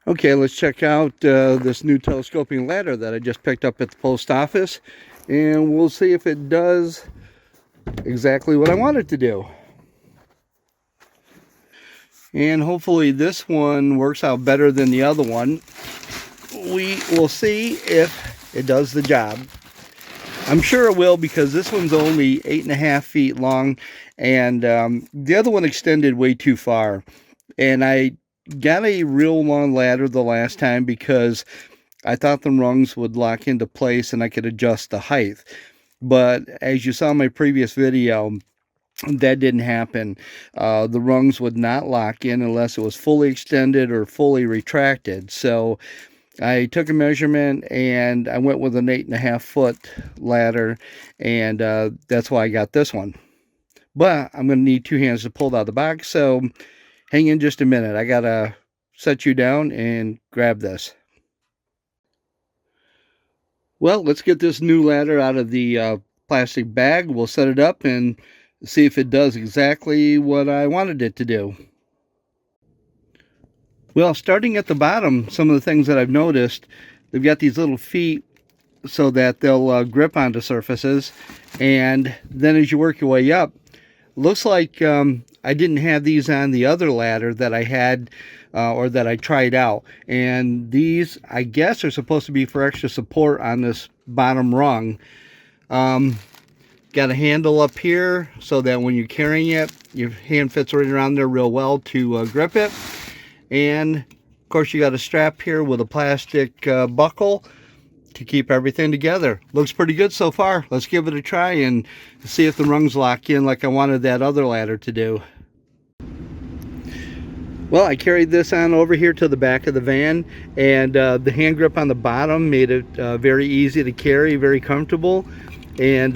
Okay, let's check out this new telescoping ladder that I just picked up at the post office, and we'll see if it does exactly what I want it to do. And hopefully this one works out better than the other one. We will see if it does the job. I'm sure it will, because this one's only 8.5 feet long, and the other one extended way too far. And I got a real long ladder the last time because I thought the rungs would lock into place and I could adjust the height. But as you saw in my previous video, that didn't happen. The rungs would not lock in unless it was fully extended or fully retracted. So I took a measurement and I went with an 8.5 foot ladder, and that's why I got this one. But I'm going to need two hands to pull it out of the box, so hang in just a minute. I got to set you down and grab this. Well, let's get this new ladder out of the plastic bag. We'll set it up and see if it does exactly what I wanted it to do. Well, starting at the bottom, some of the things that I've noticed, they've got these little feet so that they'll grip onto surfaces, and then as you work your way up, looks like I didn't have these on the other ladder that I had or that I tried out, and these I guess are supposed to be for extra support on this bottom rung. Got a handle up here so that when you're carrying it, your hand fits right around there real well to grip it. And of course you got a strap here with a plastic buckle to keep everything together. Looks pretty good so far. Let's give it a try and see if the rungs lock in like I wanted that other ladder to do. Well, I carried this on over here to the back of the van, and the hand grip on the bottom made it very easy to carry, very comfortable. And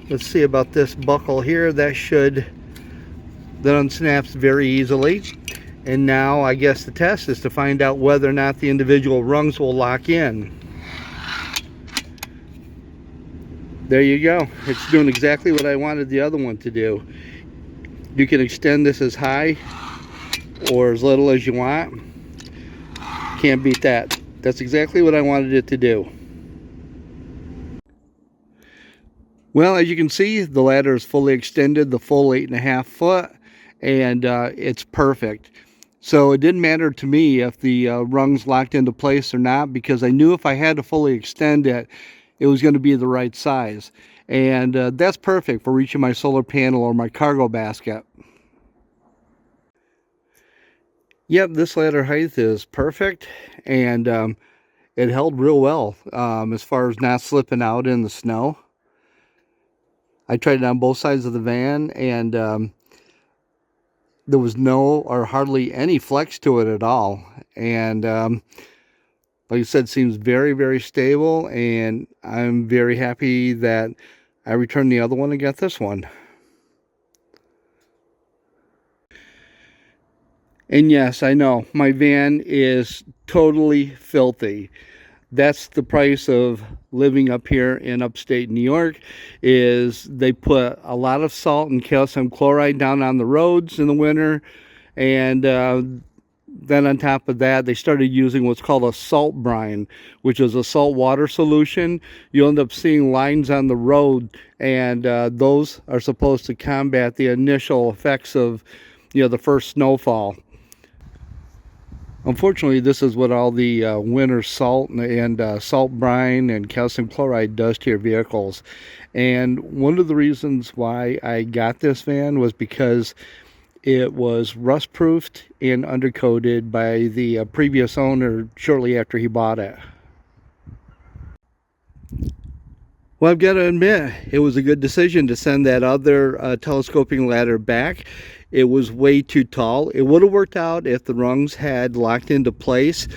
let's see about this buckle here. That unsnaps very easily. And now I guess the test is to find out whether or not the individual rungs will lock in. There you go. It's doing exactly what I wanted the other one to do. You can extend this as high or as little as you want. Can't beat that. That's exactly what I wanted it to do. Well, as you can see, the ladder is fully extended, the full 8.5 foot, and it's perfect. So it didn't matter to me if the rungs locked into place or not, because I knew if I had to fully extend it, it was going to be the right size. And that's perfect for reaching my solar panel or my cargo basket. Yep, this ladder height is perfect, and it held real well as far as not slipping out in the snow. I tried it on both sides of the van, and there was no or hardly any flex to it at all. And like I said, seems very, very stable, and I'm very happy that I returned the other one and got this one. And yes, I know, my van is totally filthy. That's the price of living up here in upstate New York, is they put a lot of salt and calcium chloride down on the roads in the winter, and then on top of that, they started using what's called a salt brine, which is a salt water solution. You'll end up seeing lines on the road, and those are supposed to combat the initial effects of, the first snowfall. Unfortunately, this is what all the winter salt and salt brine and calcium chloride does to your vehicles. And one of the reasons why I got this van was because it was rust-proofed and undercoated by the previous owner shortly after he bought it. Well, I've got to admit, it was a good decision to send that other telescoping ladder back. It was way too tall. It would have worked out if the rungs had locked into place,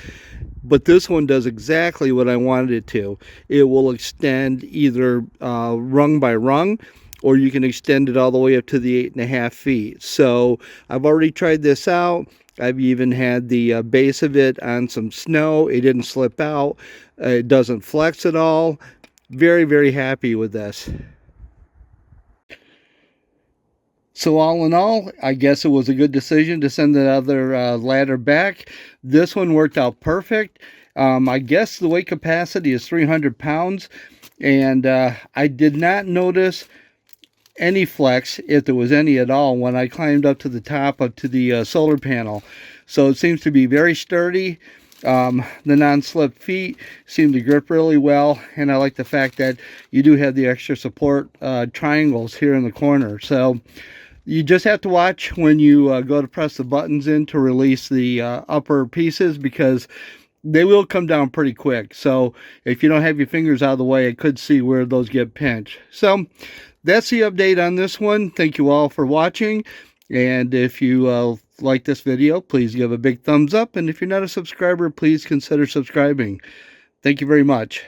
but this one does exactly what I wanted it to. It will extend either rung by rung, or you can extend it all the way up to the 8.5 feet. So I've already tried this out. I've even had the base of it on some snow. It didn't slip out. It doesn't flex at all. Very, very happy with this. So all in all, I guess it was a good decision to send the other ladder back. This one worked out perfect. I guess the weight capacity is 300 pounds, and I did not notice any flex, if there was any at all, when I climbed up to the top, up to the solar panel. So it seems to be very sturdy. The non-slip feet seem to grip really well, and I like the fact that you do have the extra support triangles here in the corner. So you just have to watch when you go to press the buttons in to release the upper pieces, because they will come down pretty quick. So if you don't have your fingers out of the way, I could see where those get pinched. So that's the update on this one. Thank you all for watching. And if you like this video, please give a big thumbs up. And if you're not a subscriber, please consider subscribing. Thank you very much.